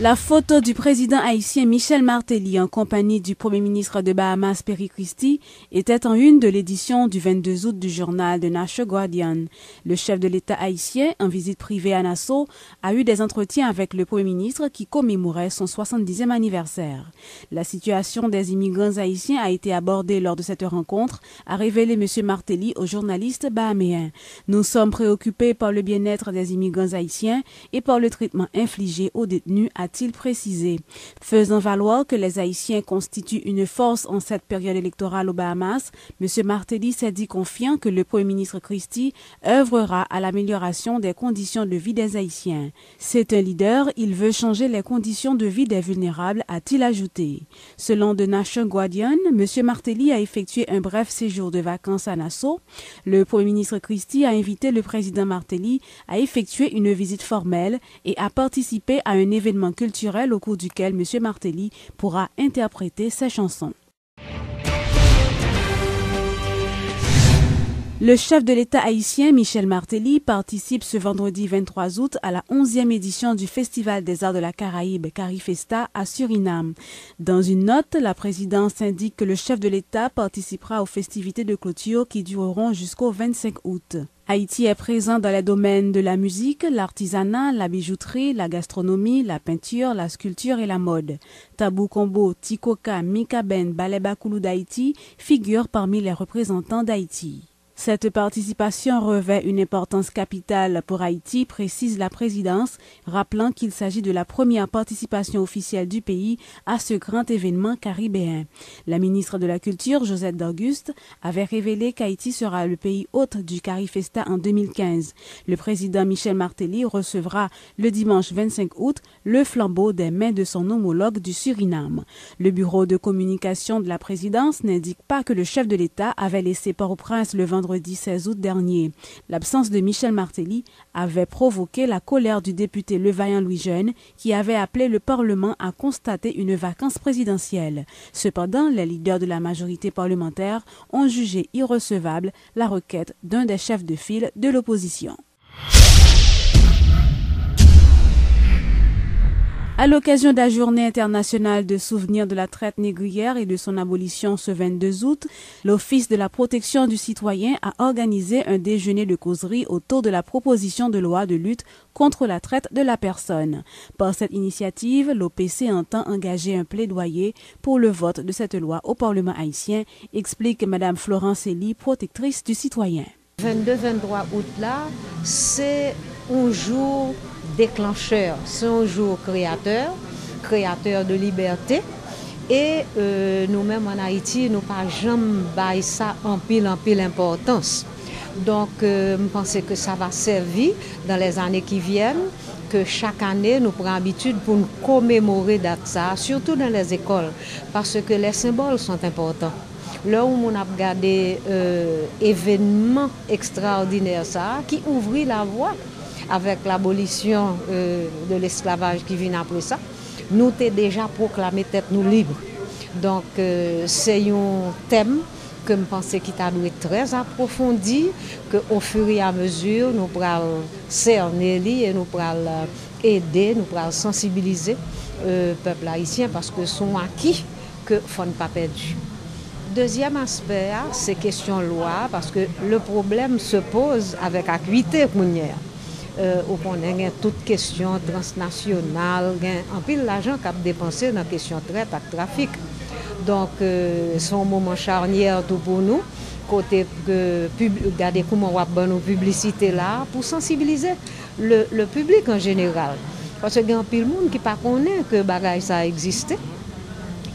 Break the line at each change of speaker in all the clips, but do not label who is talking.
La photo du président haïtien Michel Martelly en compagnie du premier ministre de Bahamas Perry Christie était en une de l'édition du 22 août du journal The National Guardian. Le chef de l'État haïtien, en visite privée à Nassau, a eu des entretiens avec le premier ministre qui commémorait son 70e anniversaire. La situation des immigrants haïtiens a été abordée lors de cette rencontre, a révélé M. Martelly aux journalistes bahaméens. Nous sommes préoccupés par le bien-être des immigrants haïtiens et par le traitement infligé aux détenus, a-t-il précisé. Faisant valoir que les Haïtiens constituent une force en cette période électorale aux Bahamas, M. Martelly s'est dit confiant que le Premier ministre Christie œuvrera à l'amélioration des conditions de vie des Haïtiens. C'est un leader, il veut changer les conditions de vie des vulnérables, a-t-il ajouté. Selon The National Guardian, M. Martelly a effectué un bref séjour de vacances à Nassau. Le Premier ministre Christie a invité le président Martelly à effectuer une visite formelle et à participer à un événement culturel au cours duquel M. Martelly pourra interpréter ses chansons. Le chef de l'État haïtien, Michel Martelly, participe ce vendredi 23 août à la 11e édition du Festival des Arts de la Caraïbe, Carifesta, à Suriname. Dans une note, la présidence indique que le chef de l'État participera aux festivités de clôture qui dureront jusqu'au 25 août. Haïti est présent dans les domaines de la musique, l'artisanat, la bijouterie, la gastronomie, la peinture, la sculpture et la mode. Tabou Combo, Tikoka, Mikaben, Ballet Bakoulou d'Haïti figurent parmi les représentants d'Haïti. Cette participation revêt une importance capitale pour Haïti, précise la présidence, rappelant qu'il s'agit de la première participation officielle du pays à ce grand événement caribéen. La ministre de la Culture, Josette d'Auguste, avait révélé qu'Haïti sera le pays hôte du Carifesta en 2015. Le président Michel Martelly recevra le dimanche 25 août le flambeau des mains de son homologue du Suriname. Le bureau de communication de la présidence n'indique pas que le chef de l'État avait laissé Port-au-Prince le vendredi 16 août dernier. L'absence de Michel Martelly avait provoqué la colère du député Levaillant Louis Jeune qui avait appelé le Parlement à constater une vacance présidentielle. Cependant, les leaders de la majorité parlementaire ont jugé irrecevable la requête d'un des chefs de file de l'opposition. À l'occasion de la Journée internationale de souvenir de la traite négrière et de son abolition ce 22 août, l'Office de la protection du citoyen a organisé un déjeuner de causerie autour de la proposition de loi de lutte contre la traite de la personne. Par cette initiative, l'OPC entend engager un plaidoyer pour le vote de cette loi au Parlement haïtien, explique Mme Florence Elie, protectrice du citoyen.
22-23 août là, c'est un jour déclencheur, c'est un jour créateur de liberté. Et nous-mêmes en Haïti, nous pas jamais bailler ça en pile importance. Donc, je pense que ça va servir dans les années qui viennent, que chaque année, nous prenons habitude pour nous commémorer ça, surtout dans les écoles, parce que les symboles sont importants. Là où on a regardé événement extraordinaire ça, qui ouvrit la voie avec l'abolition de l'esclavage qui vient après ça, nous t'ai déjà proclamé tête nous libre. Donc c'est un thème que je pense qu'il doit être très approfondi, qu'au fur et à mesure nous pourrons cerner et nous pourrons aider, nous pourrons sensibiliser le peuple haïtien parce que sont acquis que ne faut pas perdu. Deuxième aspect, c'est question loi, parce que le problème se pose avec acuité mounière. On a toute question transnationale, en pile l'argent qu'a dépensé dans la question traite et trafic. Donc, c'est un moment charnière tout pour nous, côté que regarder comment on va nos publicités là, pour sensibiliser le public en général. Parce qu'il y a un pile monde qui ne connaît que bagage ça existe.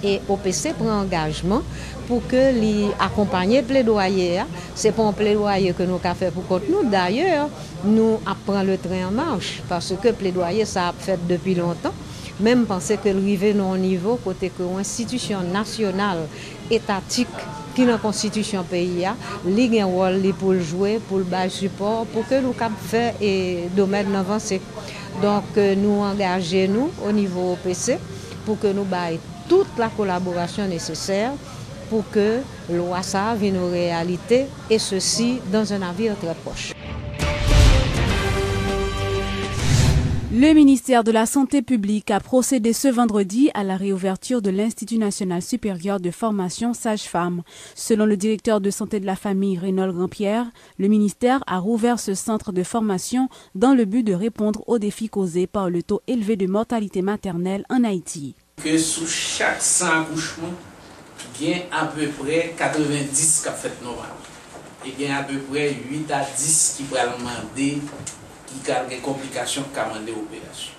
Et OPC prend engagement pour que l'accompagner le plaidoyer. Ce n'est pas un plaidoyer que nous avons fait pour contre nous. D'ailleurs, nous apprenons le train en marche parce que le plaidoyer, ça a fait depuis longtemps. Même penser que l'arrivée à un niveau côté que l'institution nationale, étatique, qui est dans la constitution pays, il y a un rôle pour jouer, pour le bas support, pour que nous puissions faire et domaine avancé. Donc, nous engageons au niveau OPC pour que nous baillons toute la collaboration nécessaire pour que l'OASA vienne aux réalités et ceci dans un avenir très proche.
Le ministère de la Santé publique a procédé ce vendredi à la réouverture de l'Institut national supérieur de formation sage-femme. Selon le directeur de santé de la famille, Reynold Grandpierre, le ministère a rouvert ce centre de formation dans le but de répondre aux défis causés par le taux élevé de mortalité maternelle en Haïti.
Que sous chaque 100 accouchements, il y a à peu près 90 qui ont fait normal. Et il y a à peu près 8 à 10 qui pourraient demander qui a des complications qui ont demandé l'opération.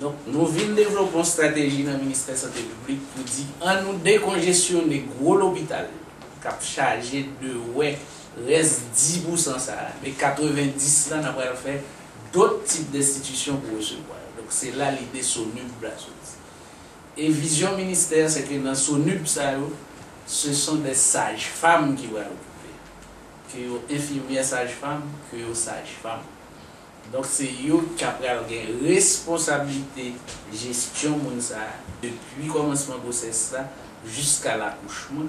Donc, nous venons développer une stratégie dans le ministère de la Santé publique pour dire en nous décongestionner gros l'hôpital, qui a chargé de reste 10% ça, mais 90% là, on va faire d'autres types d'institutions pour recevoir. Donc, c'est là l'idée SONUP. Et vision ministère, c'est que dans SONUP, ce sont des sages-femmes qui vont occuper. Que les infirmières sages-femmes, que les sages-femmes. Donc c'est eux qui ont une responsabilité de gestion depuis le commencement de grossesse jusqu'à l'accouchement.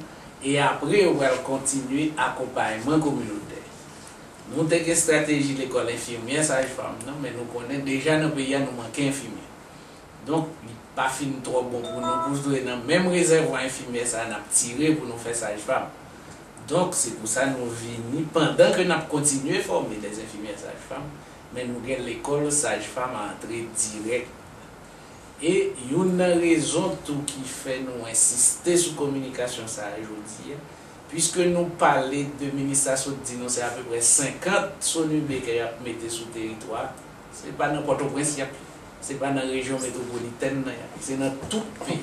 Et après, on va continuer l'accompagnement communautaire. Nous avons une stratégie de l'école infirmière sage-femme, mais nous connaissons déjà dans le pays, nous manquons d'infirmières. Donc, il n'est pas fini trop bon pour nous, pour dans le même réservoir infirmière, ça a tiré pour nous faire sage-femme. Donc, c'est pour ça que nous venons, pendant que nous continuons à former des infirmières sage-femmes, mais nous avons l'école sage-femme à entrer direct. Et il y a une raison tout qui fait nous insister sur la communication aujourd'hui, puisque nous parlons de ministère dit c'est à peu près 50 SONUB qui a mis sur le territoire. Ce n'est pas n'importe où, ce n'est pas dans la région métropolitaine, c'est dans tout le pays.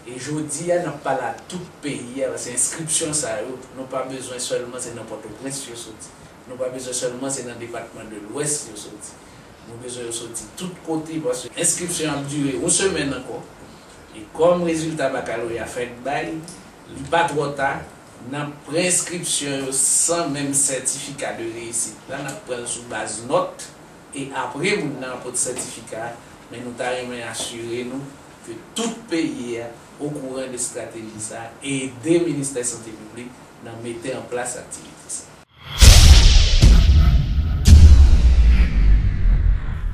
Et je dis, nous pas là tout le pays, c'est inscription, ça, nous n'avons pas besoin seulement, c'est n'importe où, nous n'avons pas besoin seulement, c'est dans le département de l'Ouest, nous avons besoin de sortir de tous côtés, parce que l'inscription a duré une semaine encore. Et comme résultat baccalauréat fait bail, il n'est pas trop tard, nous avons préinscription sans même certificat de réussite. Là, nous prenons sous base note, et après, nous avons un certificat, mais nous avons assuré nous que tout pays est au courant de stratégie ça et aider le ministère de la Santé publique à mettre en place l'activité.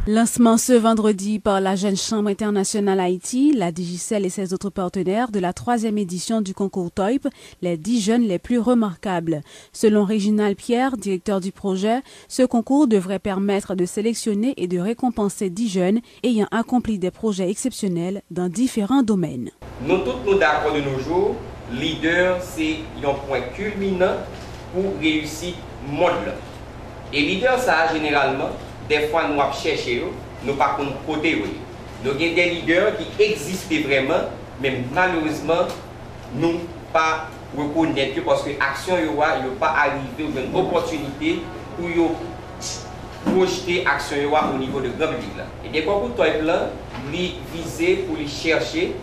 Lancement ce vendredi par la Jeune Chambre internationale Haïti, la Digicel et ses autres partenaires de la 3e édition du concours TOIP, les 10 jeunes les plus remarquables. Selon Réginald Pierre, directeur du projet, ce concours devrait permettre de sélectionner et de récompenser 10 jeunes ayant accompli des projets exceptionnels dans différents domaines.
Nous tous nous d'accord de nos jours, leader c'est un point culminant pour réussir le monde. Et leader ça généralement, des fois nous cherchons, nous pas contre côté. Nous avons des leaders qui existaient vraiment, mais malheureusement, nous pas reconnaître parce que l'action n'est pas arrivée ou une opportunité pour projeter l'action au niveau de grand public. Et des concours TOIP là, visé pour chercher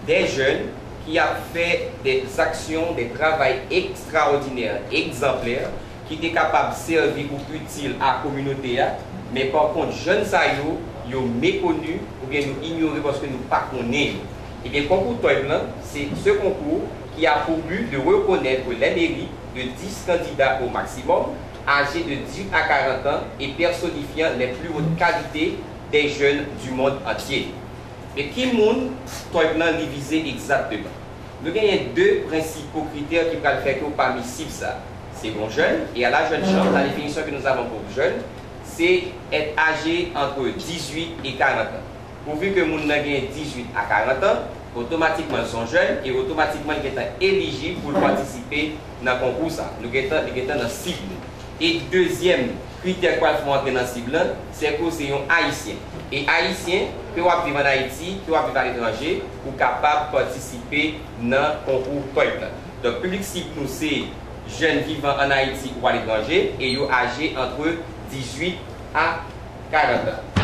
des jeunes qui ont fait des actions, des travaux extraordinaires, exemplaires, qui étaient capables de servir ou utile à la communauté. Mais par contre, jeunes saillots, ils sont méconnus ou bien nous ignorés parce que nous ne connaissons pas. Et le concours TOIP, c'est ce concours qui a pour but de reconnaître les mérites de 10 candidats au maximum, âgés de 18 à 40 ans et personnifiant les plus hautes qualités des jeunes du monde entier. Mais qui monde TOIP visé exactement? Nous avons deux principaux critères qui peuvent faire que parmi ça. C'est bon jeune, et à la jeune chambre, la définition que nous avons pour jeune, c'est être âgé entre 18 et 40 ans. Pourvu que nous ayons 18 à 40 ans, automatiquement ils sont jeunes et automatiquement ils sont éligibles pour participer dans le concours. Nous sommes dans la cible. Et deuxième critère qu'il faut entrer dans la cible, c'est que c'est un haïtien. Et haïtien, qui va vivre en Haïti, qui va vivre à l'étranger, pour capable de participer dans le concours TOIP. Donc, le public cible, nous, c'est jeunes vivant en Haïti ou à l'étranger et ils sont âgés entre 18 à 40 ans.